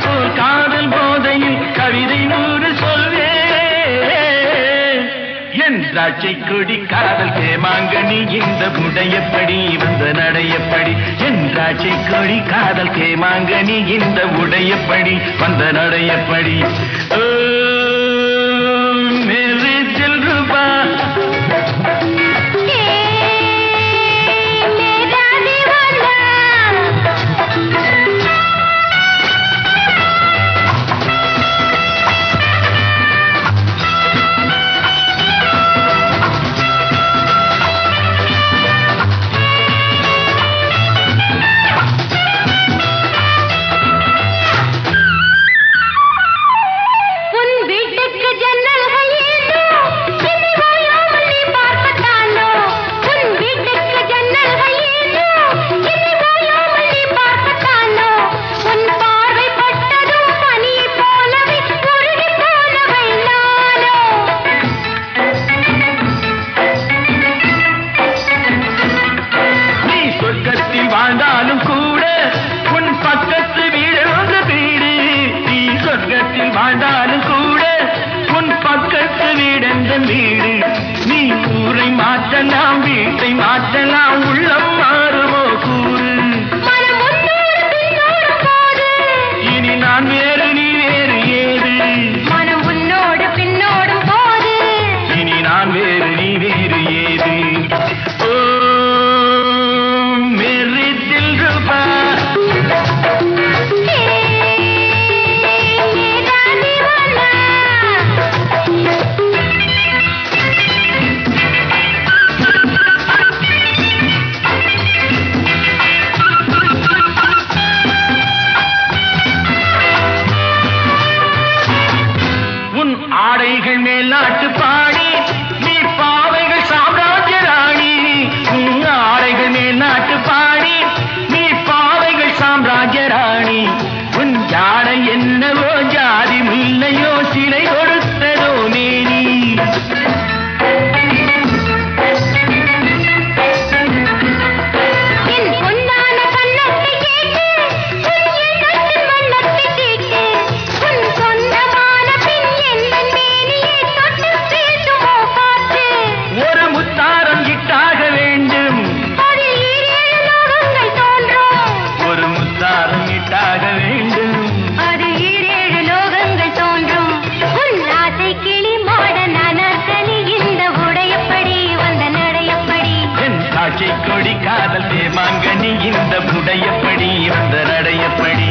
போல் காதல் போதையில் கவிதை 100 சொல்வேன். என் திராட்சை கொடி காதல் தேமாங்கனி இந்த உடையப்படி வந்த நடையப்படி. என் திராட்சை கொடி காதல் தேமாங்கனி இந்த உடையப்படி வந்த நடையப்படி. ஓ மேரே தில்ருபா வாழ்ந்தாலும் கூட உன் பக்கத்து வீடு வந்து வீடு. நீ சொர்க்கத்தில் வாழ்ந்தாலும் கூட உன் பக்கத்து வீடென்ற வீடு. நீ ஊரை மாற்றலாம் வீட்டை மாற்றலாம் உள்ளம் மாறுமோ கூறு. இனி நான் வேறு நீ வேறு ஏது. மனம் உன்னோடு பின்னோடும் போது இனி நான் வேறு நீ வேறு ஏது. ஆடைகள் மேல் நாட்டு பாடி நீ பாவைகள் சாம்ராஜ்ய ராணி. ஆடைகள் மேல் நாட்டு பாடி நீ பாவைகள் சாம்ராஜ்ய ராணி. உன் ஜாடை என்னவோ ஜாதி முல்லையோ சிலை கொடுத்ததோ மேனி. கொடி காதல் தேமாங்கனி இந்த உடையப்படி வந்த நடையப்படி.